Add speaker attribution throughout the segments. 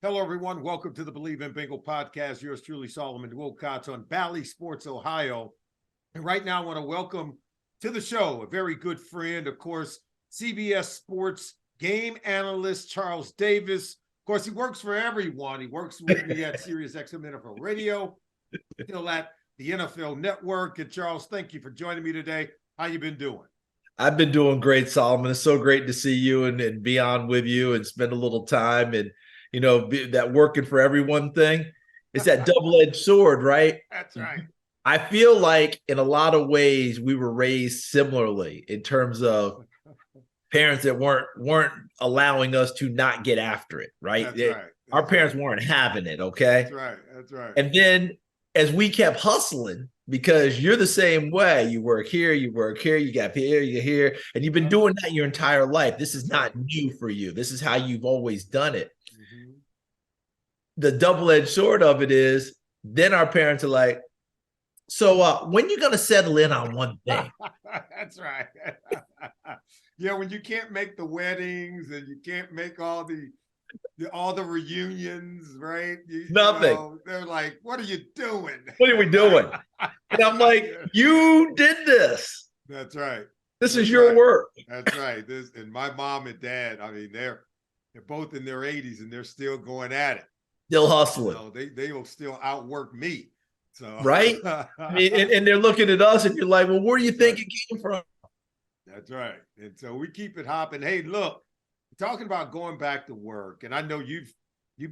Speaker 1: Hello, everyone. Welcome to the Believe in Bengal podcast. Yours truly, Solomon Wilcots on Bally Sports, Ohio. And right now, I want to welcome to the show a very good friend, of course, CBS Sports game analyst Charles Davis. Of course, he works for everyone. He works with me at Sirius XM NFL Radio, still at the NFL Network. And Charles, thank you for joining me today. How you been doing?
Speaker 2: I've been doing great, Solomon. It's so great to see you and be on with you and spend a little time. And, you know, that working for everyone thing. It's that double-edged sword, right?
Speaker 1: That's right.
Speaker 2: I feel like in a lot of ways we were raised similarly in terms of parents that weren't allowing us to not get after it, right?
Speaker 1: That's right.
Speaker 2: Our parents weren't having it, okay?
Speaker 1: That's right. That's right.
Speaker 2: And then as we kept hustling, because you're the same way, you work here, you got here, you're here, and you've been doing that your entire life. This is not new for you. This is how you've always done it. Mm-hmm. The double-edged sword of it is then our parents are like, so when you going to settle in on one thing?
Speaker 1: That's right. Yeah, when you can't make the weddings and you can't make all the reunions, right?
Speaker 2: Nothing.
Speaker 1: You know, they're like, what are you doing?
Speaker 2: What are we doing? And I'm like, you did this.
Speaker 1: That's right.
Speaker 2: This is your work.
Speaker 1: That's right. And my mom and dad, I mean, they're both in their 80s and they're still going at it.
Speaker 2: Still hustling.
Speaker 1: So they will still outwork me. So
Speaker 2: right. I mean, and they're looking at us and you're like, well, where do you think it came from?
Speaker 1: That's right. And so we keep it hopping. Hey, look, talking about going back to work, and I know you've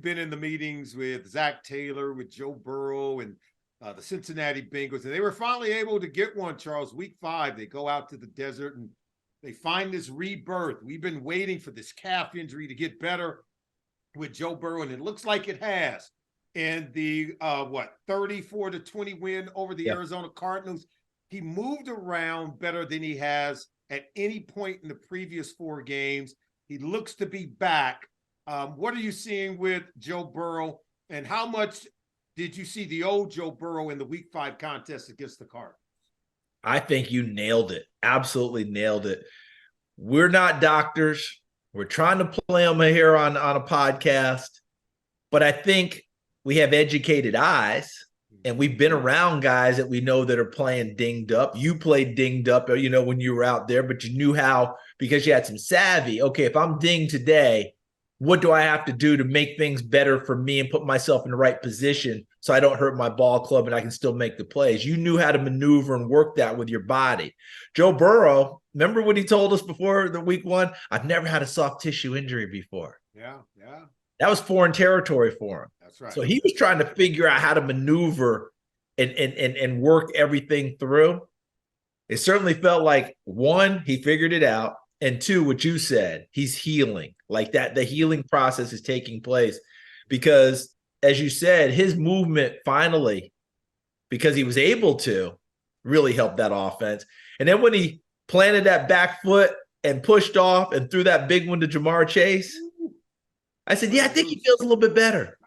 Speaker 1: been in the meetings with Zack Taylor, with Joe Burrow, and the Cincinnati Bengals, and they were finally able to get one, Charles. Week 5, they go out to the desert and they find this rebirth. We've been waiting for this calf injury to get better with Joe Burrow, and it looks like it has. And the 34-20 win over the Arizona Cardinals, he moved around better than he has at any point in the previous 4 games. He looks to be back. What are you seeing with Joe Burrow, and how much did you see the old Joe Burrow in the Week 5 contest against the Cardinals?
Speaker 2: I think you nailed it. Absolutely nailed it. We're not doctors. We're trying to play them here on a podcast, but I think we have educated eyes, and we've been around guys that we know that are playing dinged up. You played dinged up, you know, when you were out there, but you knew how, because you had some savvy. Okay, if I'm dinged today, what do I have to do to make things better for me and put myself in the right position so I don't hurt my ball club and I can still make the plays? You knew how to maneuver and work that with your body. Joe Burrow, remember what he told us before the Week 1? I've never had a soft tissue injury before.
Speaker 1: Yeah.
Speaker 2: That was foreign territory for him.
Speaker 1: That's right.
Speaker 2: So he was trying to figure out how to maneuver and work everything through. It certainly felt like, 1, he figured it out, and 2, what you said, he's healing. Like that, the healing process is taking place because, as you said, his movement finally, because he was able to, really help that offense. And then when he planted that back foot and pushed off and threw that big one to Jamar Chase, I said, yeah, I think he feels a little bit better.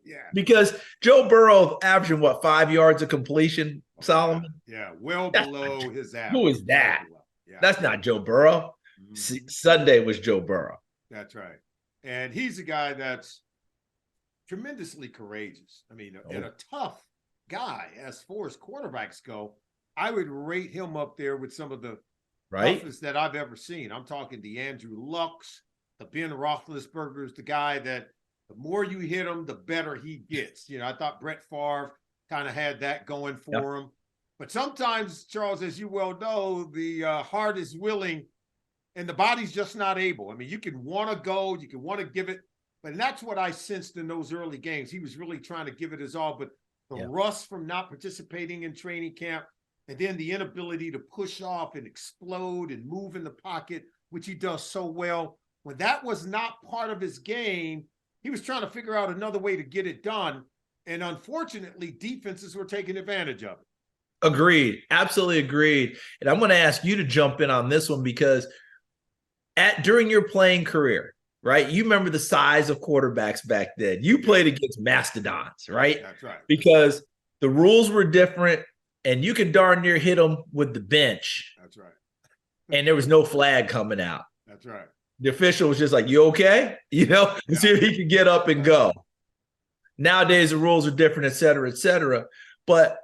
Speaker 1: Yeah.
Speaker 2: Because Joe Burrow averaging, 5 yards of completion, Solomon?
Speaker 1: Yeah, below his average.
Speaker 2: Who is that?
Speaker 1: Yeah.
Speaker 2: That's not Joe Burrow. Mm-hmm. Sunday was Joe Burrow.
Speaker 1: That's right. And he's a guy that's tremendously courageous. I mean, and a tough guy as far as quarterbacks go. I would rate him up there with some of the toughest that I've ever seen. I'm talking the Andrew Lucks, the Ben Roethlisberger's, the guy that the more you hit him, the better he gets. You know, I thought Brett Favre kind of had that going for him. But sometimes, Charles, as you well know, the heart is willing and the body's just not able. I mean, you can want to go, you can want to give it, but that's what I sensed in those early games. He was really trying to give it his all, but the rust from not participating in training camp, and then the inability to push off and explode and move in the pocket, which he does so well. When that was not part of his game, he was trying to figure out another way to get it done. And unfortunately, defenses were taking advantage of it.
Speaker 2: Agreed. Absolutely agreed. And I'm going to ask you to jump in on this one because during your playing career, right, you remember the size of quarterbacks back then. You played against mastodons, right?
Speaker 1: That's right.
Speaker 2: Because the rules were different and you could darn near hit them with the bench.
Speaker 1: That's right.
Speaker 2: And there was no flag coming out.
Speaker 1: That's right.
Speaker 2: The official was just like, "You okay?" See if he could get up and go. Nowadays, the rules are different, et cetera, et cetera. But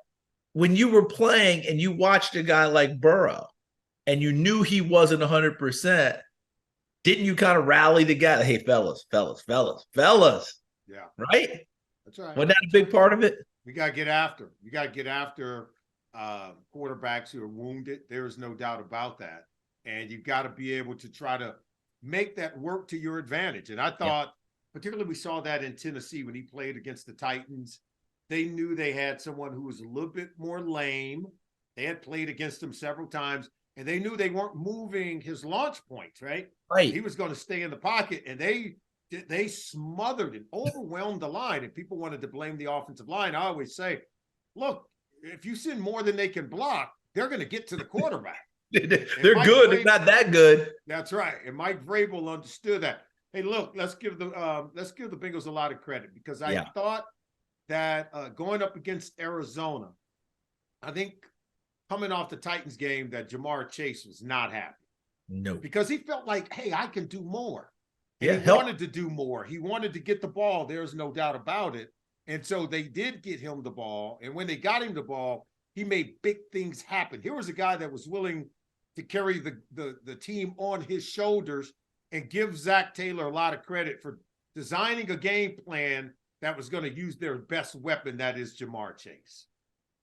Speaker 2: when you were playing and you watched a guy like Burrow and you knew he wasn't 100%, didn't you kind of rally the guy? Hey, fellas.
Speaker 1: Yeah.
Speaker 2: Right?
Speaker 1: That's right.
Speaker 2: Wasn't that a big part of it?
Speaker 1: We got to get after. You got to get after quarterbacks who are wounded. There is no doubt about that. And you've got to be able to try to make that work to your advantage. And I thought, particularly we saw that in Tennessee when he played against the Titans. They knew they had someone who was a little bit more lame. They had played against him several times, and they knew they weren't moving his launch points, right?
Speaker 2: Right.
Speaker 1: He was going to stay in the pocket, and they smothered and overwhelmed the line, and people wanted to blame the offensive line. I always say, look, if you send more than they can block, they're going to get to the quarterback.
Speaker 2: They're good. They're not that good.
Speaker 1: That's right. And Mike Vrabel understood that. Hey, look, let's give the Bengals a lot of credit, because I thought that going up against Arizona, I think coming off the Titans game, that Jamar Chase was not happy.
Speaker 2: No.
Speaker 1: Because he felt like, hey, I can do more. And he wanted to do more. He wanted to get the ball. There's no doubt about it. And so they did get him the ball. And when they got him the ball, he made big things happen. Here was a guy that was willing to carry the team on his shoulders, and give Zack Taylor a lot of credit for designing a game plan that was going to use their best weapon, that is Jamar Chase.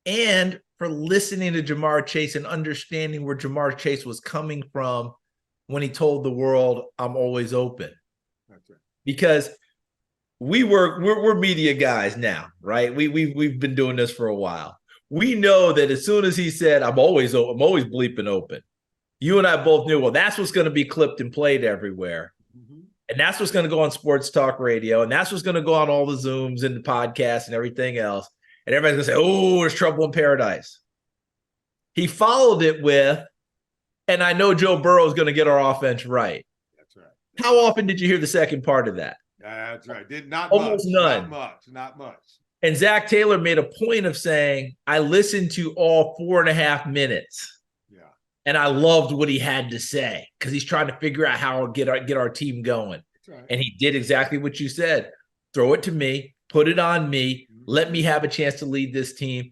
Speaker 2: And for listening to Jamar Chase and understanding where Jamar Chase was coming from when he told the world, "I'm always open."
Speaker 1: That's right.
Speaker 2: Because we're media guys now, right? We've been doing this for a while. We know that as soon as he said, I'm always bleeping open, you and I both knew, well, that's what's going to be clipped and played everywhere. Mm-hmm. And that's what's going to go on sports talk radio. And that's what's going to go on all the Zooms and the podcasts and everything else. And everybody's going to say, oh, there's trouble in paradise. He followed it with, and I know Joe Burrow is going to get our offense right.
Speaker 1: That's right.
Speaker 2: How often did you hear the second part of that?
Speaker 1: That's right. Not
Speaker 2: Almost
Speaker 1: much.
Speaker 2: none.
Speaker 1: Not much.
Speaker 2: And Zack Taylor made a point of saying, I listened to all 4.5 minutes. And I loved what he had to say, because he's trying to figure out how to get our team going. Right. And he did exactly what you said. Throw it to me, put it on me, let me have a chance to lead this team.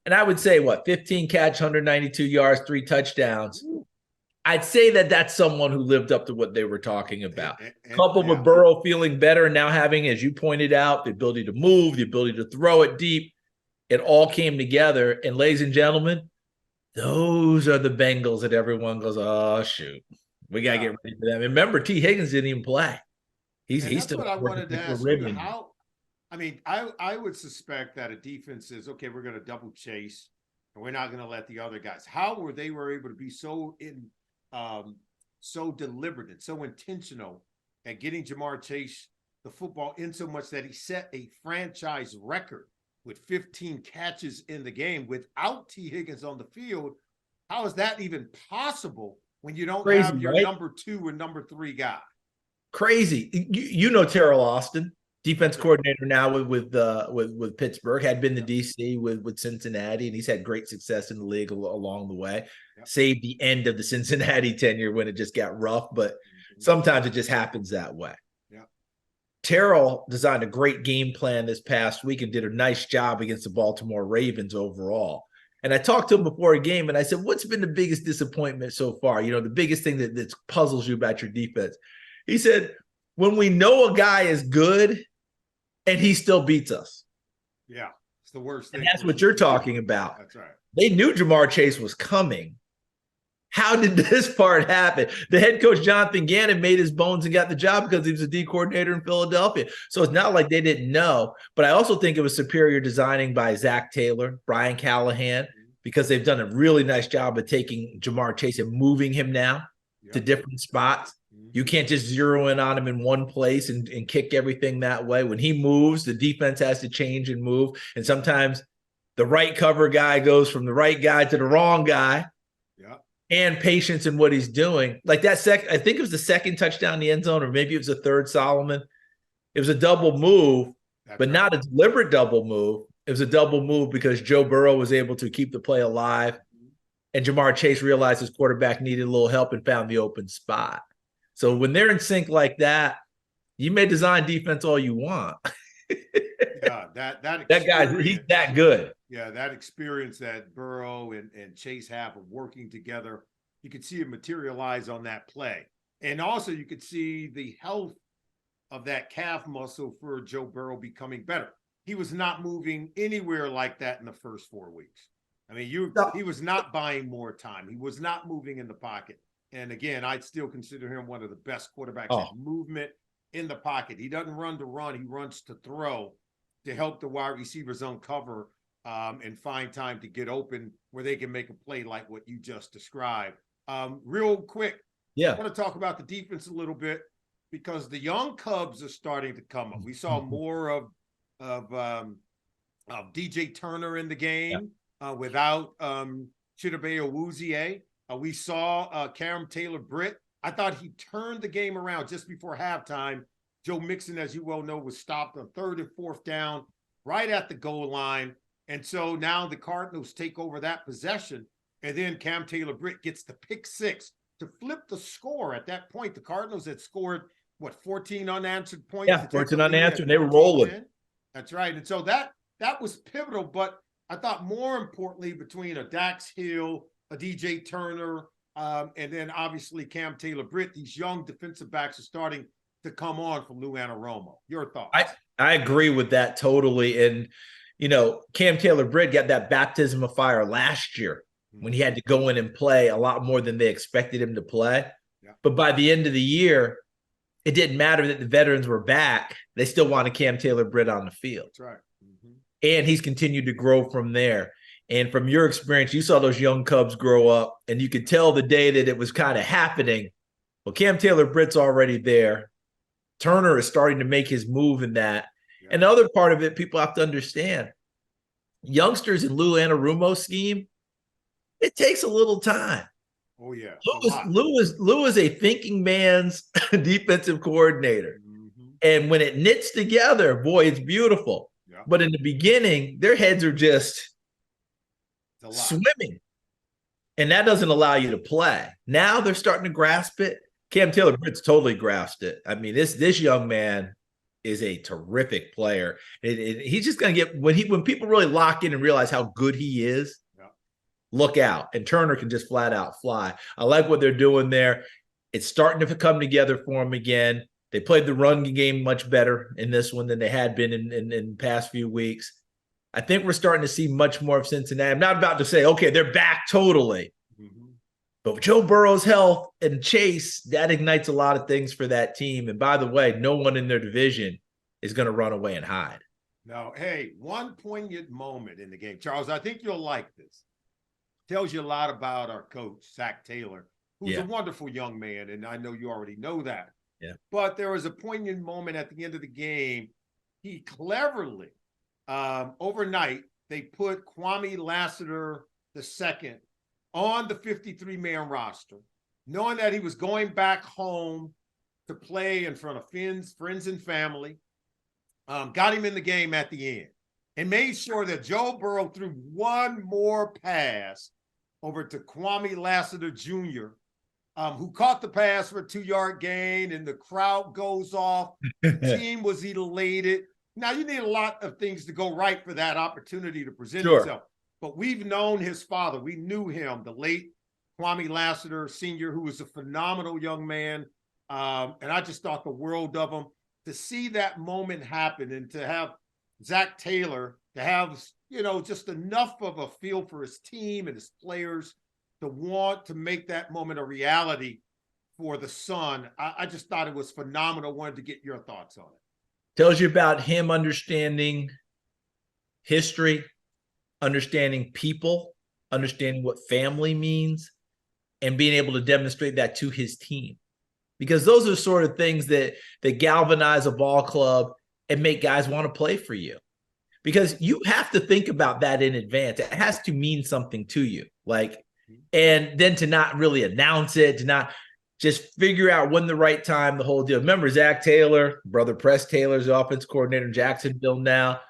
Speaker 2: And I would say, 15 catch, 192 yards, 3 touchdowns. I'd say that that's someone who lived up to what they were talking about. Coupled with Burrow feeling better and now having, as you pointed out, the ability to move, the ability to throw it deep. It all came together. And ladies and gentlemen, those are the Bengals that everyone goes, oh, shoot. We got to get ready for them. And remember, T. Higgins didn't even play. He's still.
Speaker 1: What I wanted to ask you. I would suspect that a defense is, okay, we're going to double chase, and we're not going to let the other guys. How were they able to be so deliberate and so intentional at getting Jamar Chase the football in so much that he set a franchise record with 15 catches in the game without T. Higgins on the field? How is that even possible when you don't have your number 2 and number 3 guy? Crazy.
Speaker 2: You know Terrell Austin, defense coordinator now with Pittsburgh, had been the DC with Cincinnati, and he's had great success in the league along the way. Yep. Saved the end of the Cincinnati tenure when it just got rough, but sometimes it just happens that way. Terrell designed a great game plan this past week and did a nice job against the Baltimore Ravens overall. And I talked to him before a game, and I said, what's been the biggest disappointment so far? The biggest thing that puzzles you about your defense? He said, when we know a guy is good and he still beats us.
Speaker 1: Yeah, it's the worst thing.
Speaker 2: And that's what you're talking about.
Speaker 1: That's right.
Speaker 2: They knew Jamar Chase was coming. How did this part happen? The head coach, Jonathan Gannon, made his bones and got the job because he was a D coordinator in Philadelphia. So it's not like they didn't know. But I also think it was superior designing by Zack Taylor, Brian Callahan, because they've done a really nice job of taking Jamar Chase and moving him now to different spots. You can't just zero in on him in one place and kick everything that way. When he moves, the defense has to change and move. And sometimes the right cover guy goes from the right guy to the wrong guy. And patience in what he's doing. Like that I think it was the second touchdown in the end zone, or maybe it was the third, Solomon. It was a double move, but not a deliberate double move. It was a double move because Joe Burrow was able to keep the play alive, and Jamar Chase realized his quarterback needed a little help and found the open spot. So when they're in sync like that, you may design defense all you want.
Speaker 1: Yeah, that
Speaker 2: guy, he's that good.
Speaker 1: Yeah, that experience that Burrow and Chase have of working together, you could see it materialize on that play. And also you could see the health of that calf muscle for Joe Burrow becoming better. He was not moving anywhere like that in the first 4 weeks. I mean, he was not buying more time. He was not moving in the pocket. And again, I'd still consider him one of the best quarterbacks at movement in the pocket. He doesn't run to run. He runs to throw to help the wide receivers uncover and find time to get open where they can make a play like what you just described. Real quick, I want to talk about the defense a little bit because the young Cubs are starting to come up. We saw more of DJ Turner in the game without Chidobe Awuzie. We saw Cam Taylor-Britt. I thought he turned the game around just before halftime. Joe Mixon, as you well know, was stopped on 3rd and 4th down right at the goal line. And so now the Cardinals take over that possession. And then Cam Taylor-Britt gets the pick 6 to flip the score. At that point, the Cardinals had scored, 14 unanswered points?
Speaker 2: Yeah, 14 unanswered. They were rolling.
Speaker 1: That's right. And so that was pivotal. But I thought more importantly, between a Dax Hill, a DJ Turner, and then obviously Cam Taylor-Britt, these young defensive backs are starting to come on from Lou Anarumo. Your thoughts?
Speaker 2: I agree with that totally. And, Cam Taylor-Britt got that baptism of fire last year when he had to go in and play a lot more than they expected him to play. Yeah. But by the end of the year, it didn't matter that the veterans were back. They still wanted Cam Taylor-Britt on the field.
Speaker 1: That's right.
Speaker 2: And he's continued to grow from there. And from your experience, you saw those young Cubs grow up, and you could tell the day that it was kind of happening. Well, Cam Taylor-Britt's already there. Turner is starting to make his move in that. Yeah. And the other part of it, people have to understand, youngsters in Lou Anarumo's scheme, it takes a little time.
Speaker 1: Oh, yeah.
Speaker 2: Lou is a thinking man's defensive coordinator. And when it knits together, boy, it's beautiful. Yeah. But in the beginning, their heads are just swimming. And that doesn't allow you to play. Now they're starting to grasp it. Cam Taylor-Britt's totally grasped it. I mean, this young man is a terrific player. He's just going to get, when people really lock in and realize how good he is, look out. And Turner can just flat out fly. I like what they're doing there. It's starting to come together for him again. They played the run game much better in this one than they had been in the past few weeks. I think we're starting to see much more of Cincinnati. I'm not about to say, okay, they're back totally. But with Joe Burrow's health and Chase, that ignites a lot of things for that team. And by the way, no one in their division is going to run away and hide.
Speaker 1: No, hey, one poignant moment in the game. Charles, I think you'll like this. Tells you a lot about our coach, Zack Taylor, who's a wonderful young man, and I know you already know that.
Speaker 2: Yeah.
Speaker 1: But there was a poignant moment at the end of the game. He cleverly, overnight, they put Kwame Lassiter II on the 53-man roster, knowing that he was going back home to play in front of friends and family, got him in the game at the end, and made sure that Joe Burrow threw one more pass over to Kwame Lassiter Jr., who caught the pass for a 2-yard gain, and the crowd goes off. The team was elated. Now, you need a lot of things to go right for that opportunity to present itself. But we've known his father. We knew him, the late Kwame Lassiter Sr., who was a phenomenal young man. And I just thought the world of him. To see that moment happen and to have Zack Taylor, to have, just enough of a feel for his team and his players to want to make that moment a reality for the son. I just thought it was phenomenal. Wanted to get your thoughts on it.
Speaker 2: Tells you about him understanding history, understanding people, understanding what family means, and being able to demonstrate that to his team. Because those are sort of things that galvanize a ball club and make guys want to play for you. Because you have to think about that in advance. It has to mean something to you. And then to not really announce it, to not just figure out when the right time, the whole deal. Remember, Zack Taylor, brother Press Taylor's the offense coordinator in Jacksonville now.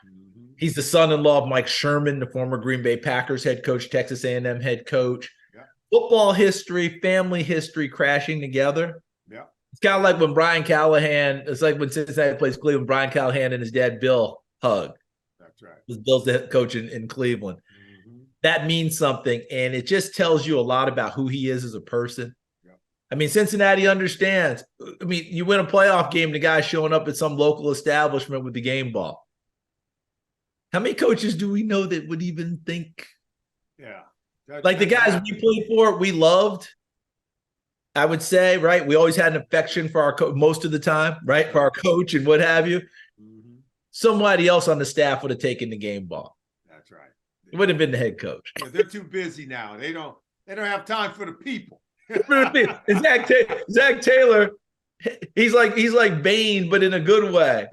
Speaker 2: He's the son-in-law of Mike Sherman, the former Green Bay Packers head coach, Texas A&M head coach. Yeah. Football history, family history crashing together.
Speaker 1: Yeah.
Speaker 2: It's kind of like when Brian Callahan, it's like when Cincinnati plays Cleveland, Brian Callahan and his dad, Bill, hug.
Speaker 1: That's right.
Speaker 2: Bill's the head coach in Cleveland.
Speaker 1: Mm-hmm.
Speaker 2: That means something. And it just tells you a lot about who he is as a person.
Speaker 1: Yep.
Speaker 2: I mean, Cincinnati understands. I mean, you win a playoff game, the guy showing up at some local establishment with the game ball. How many coaches do we know that would even think?
Speaker 1: Yeah.
Speaker 2: Like the guys we played for, we loved. I would say, right? We always had an affection for our coach most of the time, right? For our coach and what have you.
Speaker 1: Mm-hmm.
Speaker 2: Somebody else on the staff would have taken the game ball.
Speaker 1: That's right.
Speaker 2: It would have been the head coach.
Speaker 1: Yeah, they're too busy now. They don't have time for the people.
Speaker 2: Zack Taylor, he's like Bane, but in a good way.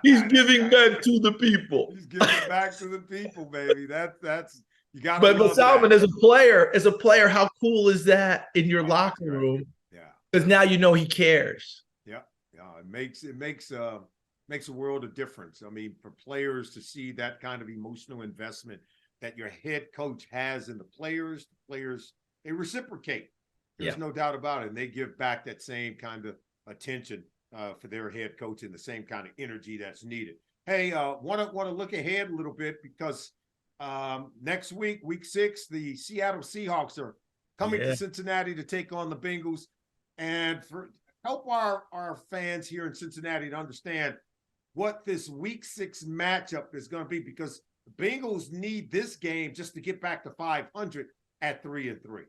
Speaker 2: He's giving back to the people.
Speaker 1: He's giving back to the people, baby. That's you got.
Speaker 2: But Solomon, as a player, how cool is that in your locker room?
Speaker 1: Yeah,
Speaker 2: because now you know he cares.
Speaker 1: Yeah, it makes a world of difference. I mean, for players to see that kind of emotional investment that your head coach has in the players they reciprocate. There's no doubt about it, and they give back that same kind of attention for their head coach and the same kind of energy that's needed. Hey, want to look ahead a little bit because next week, week 6, the Seattle Seahawks are coming to Cincinnati to take on the Bengals, and for help our fans here in Cincinnati to understand what this week 6 matchup is going to be, because the Bengals need this game just to get back to 500 at 3-3.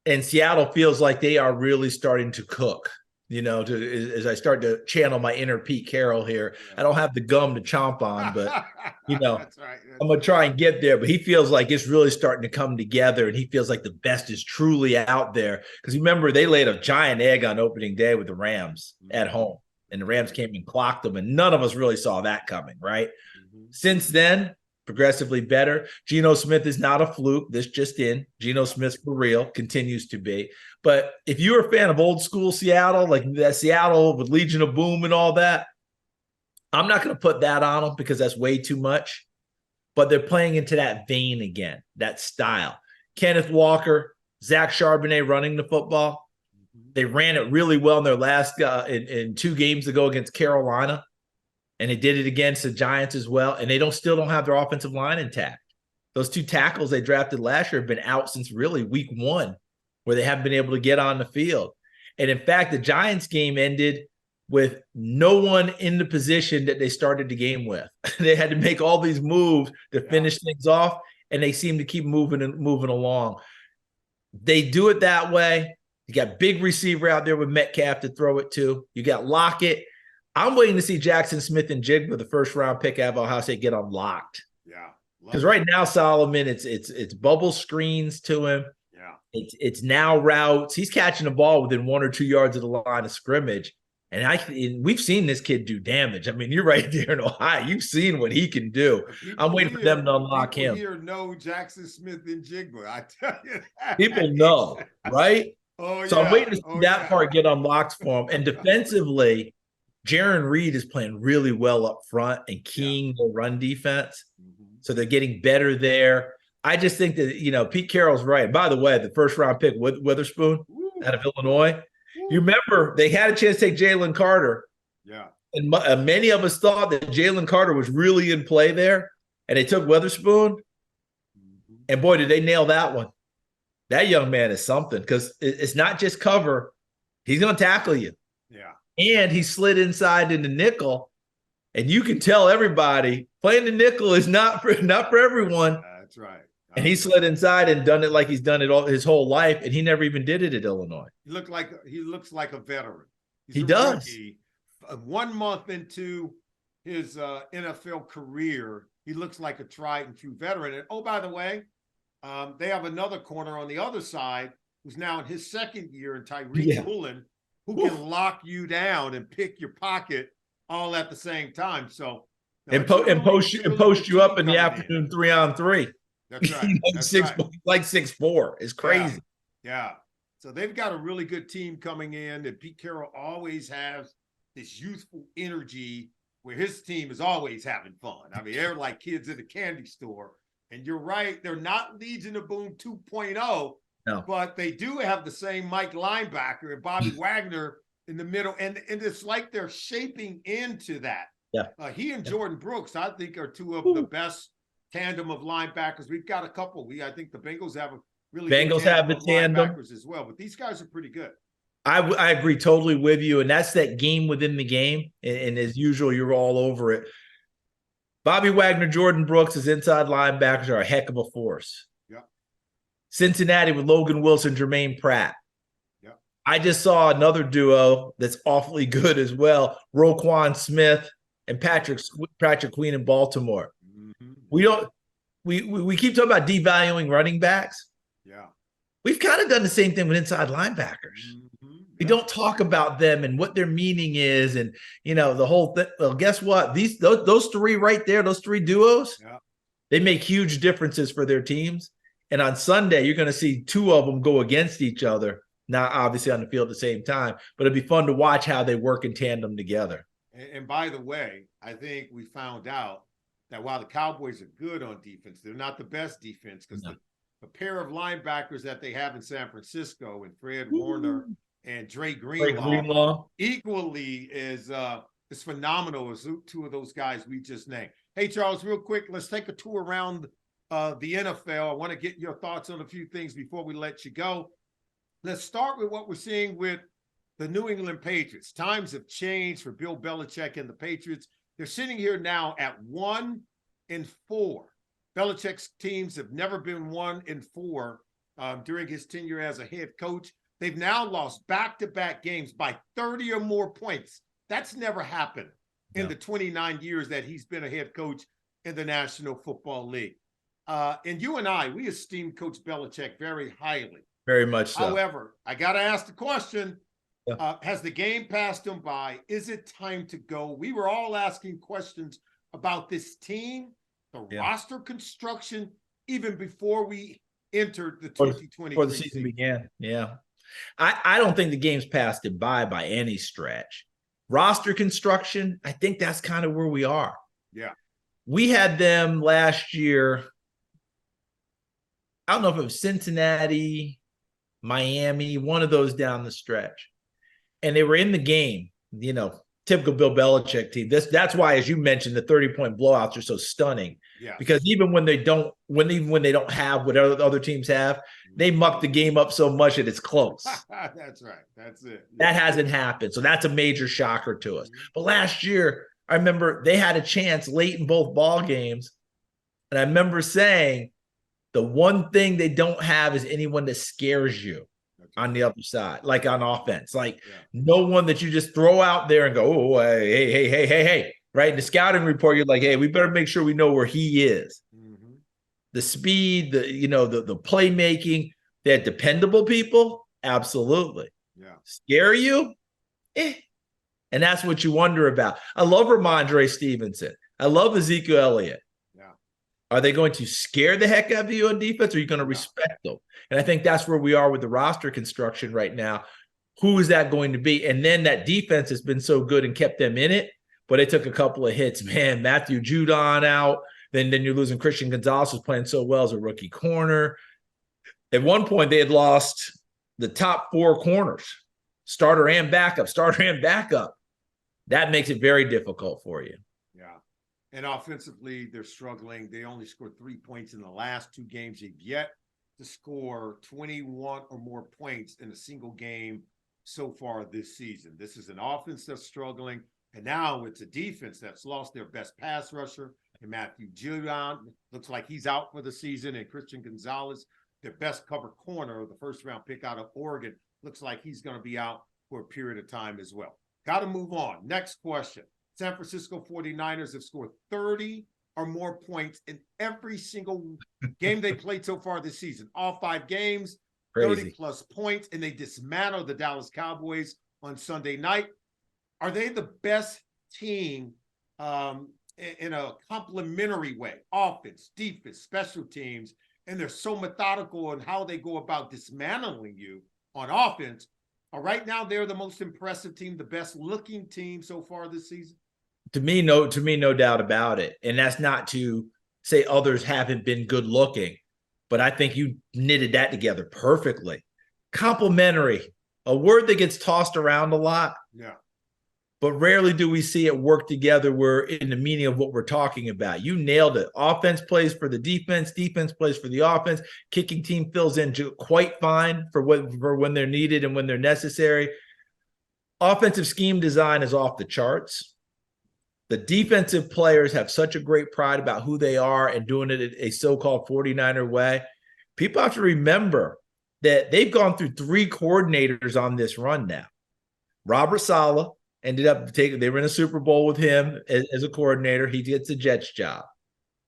Speaker 2: And Seattle feels like they are really starting to cook. You know, as I start to channel my inner Pete Carroll here, I don't have the gum to chomp on, but
Speaker 1: That's right.
Speaker 2: I'm gonna try and get there. But he feels like it's really starting to come together, and he feels like the best is truly out there. Because remember, they laid a giant egg on opening day with the Rams at home, and the Rams came and clocked them, and none of us really saw that coming, right? Mm-hmm. Since then, progressively better. Geno Smith is not a fluke. This just in. Geno Smith's for real, continues to be. But if you're a fan of old school Seattle, like that Seattle with Legion of Boom and all that, I'm not going to put that on them because that's way too much. But they're playing into that vein again, that style. Kenneth Walker, Zach Charbonnet running the football. They ran it really well in their last in 2 games ago against Carolina. And they did it against the Giants as well. And they still don't have their offensive line intact. Those 2 tackles they drafted last year have been out since really week 1, where they haven't been able to get on the field. And in fact, the Giants game ended with no one in the position that they started the game with. They had to make all these moves to finish things off, and they seem to keep moving along. They do it that way. You got big receiver out there with Metcalf to throw it to. You got Lockett. I'm waiting to see Jackson Smith and Jigba, the first-round pick out of Ohio State, get unlocked.
Speaker 1: Yeah,
Speaker 2: because right now Solomon, it's bubble screens to him.
Speaker 1: Yeah,
Speaker 2: it's now routes. He's catching the ball within 1 or 2 yards of the line of scrimmage, and we've seen this kid do damage. I mean, you're right there in Ohio. You've seen what he can do. I'm waiting for them to unlock him.
Speaker 1: Here know Jackson Smith and Jigba. I tell you that.
Speaker 2: People know, right?
Speaker 1: Oh,
Speaker 2: so I'm waiting to see that part get unlocked for him. And defensively, Jaron Reed is playing really well up front and keying the run defense. Mm-hmm. So they're getting better there. I just think that, Pete Carroll's right. By the way, the first-round pick, Witherspoon out of Illinois, you remember they had a chance to take Jalen Carter.
Speaker 1: Yeah.
Speaker 2: And many of us thought that Jalen Carter was really in play there, and they took Witherspoon. Mm-hmm. And, boy, did they nail that one. That young man is something because it's not just cover. He's going to tackle you.
Speaker 1: Yeah.
Speaker 2: And he slid inside into nickel, and you can tell everybody playing the nickel is not for everyone.
Speaker 1: That's right.
Speaker 2: And he slid inside and done it like he's done it all his whole life, and he never even did it at Illinois.
Speaker 1: He looks like a veteran.
Speaker 2: He does.
Speaker 1: Rookie. 1 month into his NFL career, he looks like a tried and true veteran. And oh, by the way, they have another corner on the other side who's now in his 2nd year in Tyreek Woolen, who can lock you down and pick your pocket all at the same time. So
Speaker 2: post you up in the afternoon 3-on-3.
Speaker 1: That's right. That's
Speaker 2: like 6'4". It's crazy.
Speaker 1: Yeah. So they've got a really good team coming in, and Pete Carroll always has this youthful energy where his team is always having fun. I mean, they're like kids in a candy store. And you're right, they're not Legion of Boom 2.0. No. But they do have the same Mike linebacker and Bobby Wagner in the middle, and it's like they're shaping into that.
Speaker 2: Yeah.
Speaker 1: He and Jordan Brooks, I think, are two of the best tandem of linebackers. We've got a couple. I think the Bengals have a really
Speaker 2: Bengals
Speaker 1: good
Speaker 2: have
Speaker 1: tandem
Speaker 2: the
Speaker 1: of
Speaker 2: tandem
Speaker 1: linebackers as well, but these guys are pretty good.
Speaker 2: I agree totally with you, and that's that game within the game. And as usual, you're all over it. Bobby Wagner, Jordan Brooks as inside linebackers are a heck of a force.
Speaker 1: Yeah.
Speaker 2: Cincinnati with Logan Wilson, Jermaine Pratt.
Speaker 1: Yeah.
Speaker 2: I just saw another duo that's awfully good as well. Roquan Smith and Patrick Queen in Baltimore.
Speaker 1: Mm-hmm.
Speaker 2: We keep talking about devaluing running backs.
Speaker 1: Yeah.
Speaker 2: We've kind of done the same thing with inside linebackers.
Speaker 1: Mm-hmm.
Speaker 2: We don't talk about them and what their meaning is, and the whole thing. Well, guess what? Those three right there, those three duos, they make huge differences for their teams. And on Sunday, you're going to see two of them go against each other. Not obviously on the field at the same time, but it'd be fun to watch how they work in tandem together.
Speaker 1: And by the way, I think we found out that while the Cowboys are good on defense, they're not the best defense, because the pair of linebackers that they have in San Francisco and Fred Warner and Dre Greenlaw equally is phenomenal as two of those guys we just named. Hey, Charles, real quick, let's take a tour around the NFL. I want to get your thoughts on a few things before we let you go. Let's start with what we're seeing with the New England Patriots. Times have changed for Bill Belichick and the Patriots. They're sitting here now at 1-4. Belichick's teams have never been 1-4 during his tenure as a head coach. They've now lost back-to-back games by 30 or more points. That's never happened in the 29 years that he's been a head coach in the National Football League. And you and I, we esteem Coach Belichick very highly.
Speaker 2: Very much so.
Speaker 1: However, I got to ask the question, has the game passed him by? Is it time to go? We were all asking questions about this team, the roster construction, even before we entered the 2020
Speaker 2: before the season began. Yeah. I don't think the game's passed it by any stretch. Roster construction, I think that's kind of where we are.
Speaker 1: Yeah.
Speaker 2: We had them last year. I don't know if it was Cincinnati, Miami, one of those down the stretch. And they were in the game, typical Bill Belichick team. That's why, as you mentioned, the 30-point blowouts are so stunning. Yeah. Because even when they don't have what other teams have, they muck the game up so much that it's close.
Speaker 1: That's right. That's it.
Speaker 2: That hasn't happened. So that's a major shocker to us. But last year, I remember they had a chance late in both ball games. And I remember saying, the one thing they don't have is anyone that scares you on the other side, like on offense. Like no one that you just throw out there and go, oh, hey. Right? In the scouting report, you're like, hey, we better make sure we know where he is. Mm-hmm. The speed, the playmaking, they had dependable people. Absolutely. Yeah. Scare you? And that's what you wonder about. I love Ramondre Stevenson. I love Ezekiel Elliott. Yeah. Are they going to scare the heck out of you on defense, or are you going to respect them? And I think that's where we are with the roster construction right now. Who is that going to be? And then that defense has been so good and kept them in it, but they took a couple of hits. Man, Matthew Judon out. Then you're losing Christian Gonzalez, who's playing so well as a rookie corner. At one point, they had lost the top 4 corners, starter and backup. That makes it very difficult for you.
Speaker 1: Yeah. And offensively, they're struggling. They only scored 3 points in the last 2 games. They've yet to score 21 or more points in a single game so far this season. This is an offense that's struggling. And now it's a defense that's lost their best pass rusher. And Matthew Judon looks like he's out for the season. And Christian Gonzalez, their best cover corner, the first-round pick out of Oregon, looks like he's going to be out for a period of time as well. Got to move on. Next question. San Francisco 49ers have scored 30 or more points in every single game they played so far this season. All 5 games, 30-plus points, and they dismantled the Dallas Cowboys on Sunday night. Are they the best team in a complementary way? Offense, defense, special teams, and they're so methodical in how they go about dismantling you on offense. Right now, they're the most impressive team, the best-looking team so far this season.
Speaker 2: To me, no doubt about it. And that's not to say others haven't been good-looking, but I think you knitted that together perfectly. Complementary. a word that gets tossed around a lot.
Speaker 1: Yeah.
Speaker 2: But rarely do we see it work together where in the meaning of what we're talking about. You nailed it. Offense plays for the defense. Defense plays for the offense. Kicking team fills in quite fine for when they're needed and when they're necessary. Offensive scheme design is off the charts. The defensive players have such a great pride about who they are and doing it a so-called 49er way. People have to remember that they've gone through 3 coordinators on this run now. Robert Saleh ended up they were in a Super Bowl with him as a coordinator. He gets the Jets job,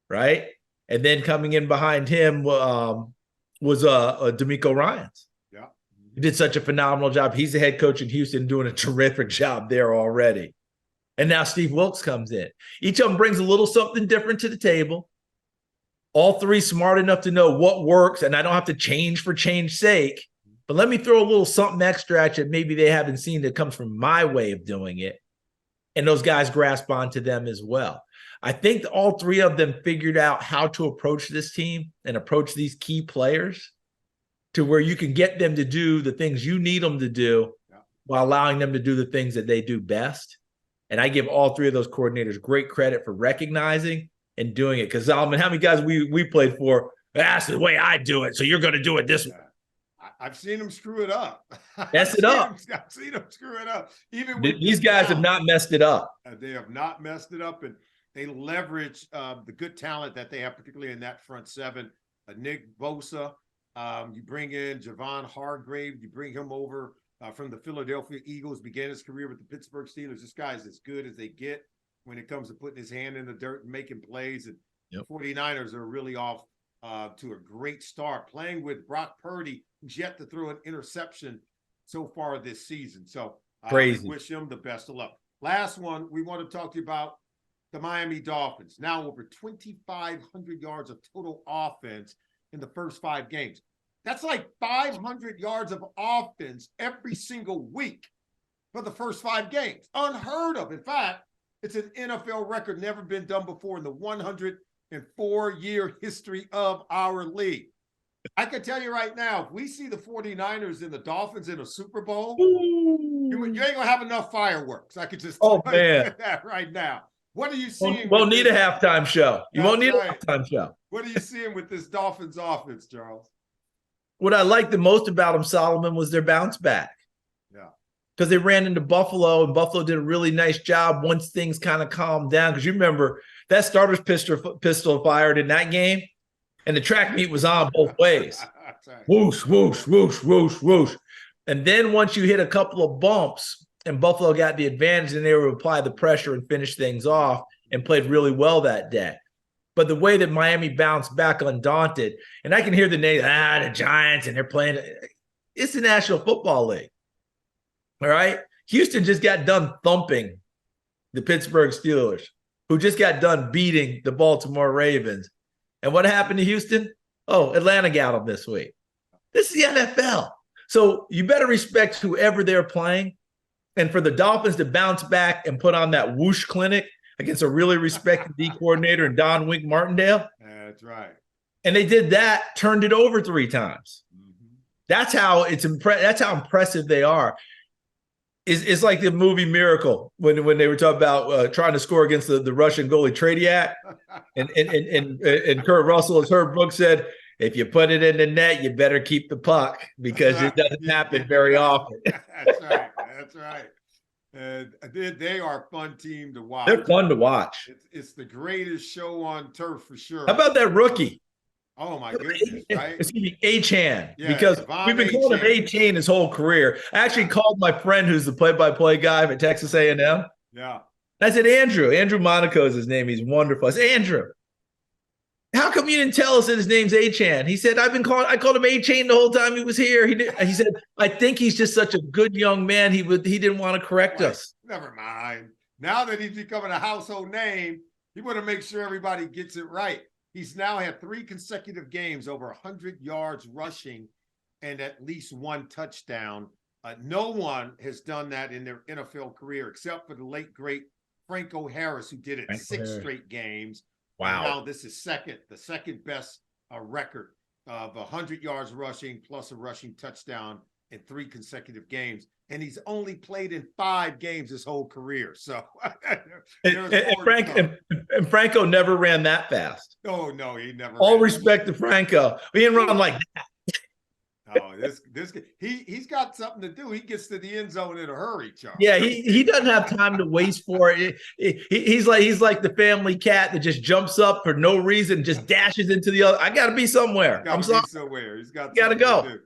Speaker 2: right? And then coming in behind him was D'Amico Ryans.
Speaker 1: Yeah.
Speaker 2: He did such a phenomenal job. He's the head coach in Houston, doing a terrific job there already. And now Steve Wilks comes in. Each of them brings a little something different to the table. All 3 smart enough to know what works, and I don't have to change for change's sake. But let me throw a little something extra at you maybe they haven't seen that comes from my way of doing it. And those guys grasp onto them as well. I think all 3 of them figured out how to approach this team and approach these key players to where you can get them to do the things you need them to do while allowing them to do the things that they do best. And I give all 3 of those coordinators great credit for recognizing and doing it. Because, Solomon, how many guys we played for, that's the way I do it, so you're going to do it this way.
Speaker 1: I've seen them screw it up.
Speaker 2: Mess it up.
Speaker 1: I've seen them screw it up. Even
Speaker 2: these guys have not messed it up.
Speaker 1: They have not messed it up, and they leverage the good talent that they have, particularly in that front 7. Nick Bosa, you bring in Javon Hargrave, you bring him over from the Philadelphia Eagles, began his career with the Pittsburgh Steelers. This guy's as good as they get when it comes to putting his hand in the dirt and making plays. And 49ers are really off to a great start, playing with Brock Purdy, who's yet to throw an interception so far this season. So
Speaker 2: crazy.
Speaker 1: Wish him the best of luck. Last one, we want to talk to you about the Miami Dolphins. Now over 2,500 yards of total offense in the first 5 games. That's like 500 yards of offense every single week for the first 5 games. Unheard of. In fact, it's an NFL record never been done before in the 104-year history of our league. I can tell you right now, if we see the 49ers and the Dolphins in a Super Bowl, you ain't going to have enough fireworks. I could just tell you that right now. What are you seeing?
Speaker 2: Won't need a halftime show. You won't need a halftime show.
Speaker 1: What are you seeing with this Dolphins offense, Charles?
Speaker 2: What I liked the most about them, Solomon, was their bounce back.
Speaker 1: Yeah.
Speaker 2: Because they ran into Buffalo, and Buffalo did a really nice job once things kind of calmed down. Because you remember that starter's pistol fired in that game, and the track meet was on both ways. Right. Whoosh, whoosh, whoosh, whoosh, whoosh. And then once you hit a couple of bumps and Buffalo got the advantage, and they were able to apply the pressure and finish things off and played really well that day. But the way that Miami bounced back undaunted, and I can hear the name, the Giants, and they're playing. It's the National Football League. All right? Houston just got done thumping the Pittsburgh Steelers, who just got done beating the Baltimore Ravens. And what happened to Houston? Oh, Atlanta got them this week. This is the NFL. So you better respect whoever they're playing. And for the Dolphins to bounce back and put on that whoosh clinic against a really respected D coordinator and Don Wink Martindale.
Speaker 1: That's right.
Speaker 2: And they did that, turned it over 3 times. Mm-hmm. That's how that's how impressive they are. It's like the movie Miracle when they were talking about trying to score against the Russian goalie Tradiak, and Kurt Russell, as Herb Brooks said, if you put it in the net, you better keep the puck because it doesn't happen very often.
Speaker 1: That's right. That's right. They are a fun team to watch.
Speaker 2: They're fun to watch.
Speaker 1: It's the greatest show on turf for sure.
Speaker 2: How about that rookie?
Speaker 1: Oh, my goodness, right?
Speaker 2: Excuse me, Achan, because we've been calling him Achan his whole career. I actually called my friend who's the play-by-play guy at Texas A&M.
Speaker 1: Yeah.
Speaker 2: I said, Andrew Monaco is his name. He's wonderful. I said, Andrew, how come you didn't tell us that his name's Achan? He said, I called him Achan the whole time he was here. He said, I think he's just such a good young man. He didn't want to correct us.
Speaker 1: Never mind. Now that he's becoming a household name, he want to make sure everybody gets it right. He's now had 3 consecutive games over 100 yards rushing and at least 1 touchdown. No one has done that in their NFL career except for the late, great Franco Harris, who did it 6 straight games.
Speaker 2: Wow.
Speaker 1: And now this is the second best record of 100 yards rushing plus a rushing touchdown in 3 consecutive games, and he's only played in 5 games his whole career. So
Speaker 2: and Franco never ran that fast.
Speaker 1: Oh no, he never.
Speaker 2: All respect to Franco. He didn't run like that.
Speaker 1: Oh, this he's got something to do. He gets to the end zone in a hurry, Charles.
Speaker 2: Yeah, he doesn't have time to waste for it. He's like the family cat that just jumps up for no reason, just dashes into the other. I got to be somewhere.
Speaker 1: I'm sorry. Somewhere. He's got
Speaker 2: to go.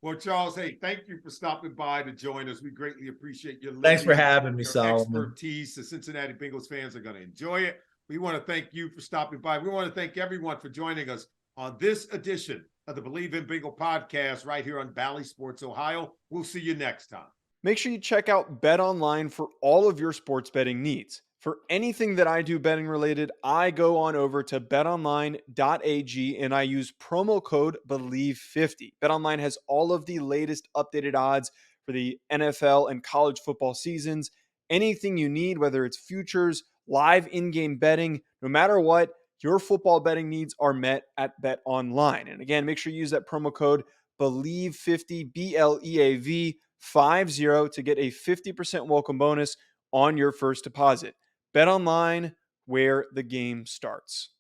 Speaker 1: Well, Charles, hey, thank you for stopping by to join us. We greatly appreciate your
Speaker 2: Thanks for having me, Solomon.
Speaker 1: Expertise. The Cincinnati Bengals fans are going to enjoy it. We want to thank you for stopping by. We want to thank everyone for joining us on this edition of the Believe in Bengal podcast right here on Bally Sports Ohio. We'll see you next time.
Speaker 3: Make sure you check out Bet Online for all of your sports betting needs. For anything that I do betting related, I go on over to betonline.ag and I use promo code BELIEVE50. BetOnline has all of the latest updated odds for the NFL and college football seasons. Anything you need, whether it's futures, live in-game betting, no matter what, your football betting needs are met at BetOnline. And again, make sure you use that promo code BELIEVE50, BLEAV50 to get a 50% welcome bonus on your first deposit. BetOnline, where the game starts.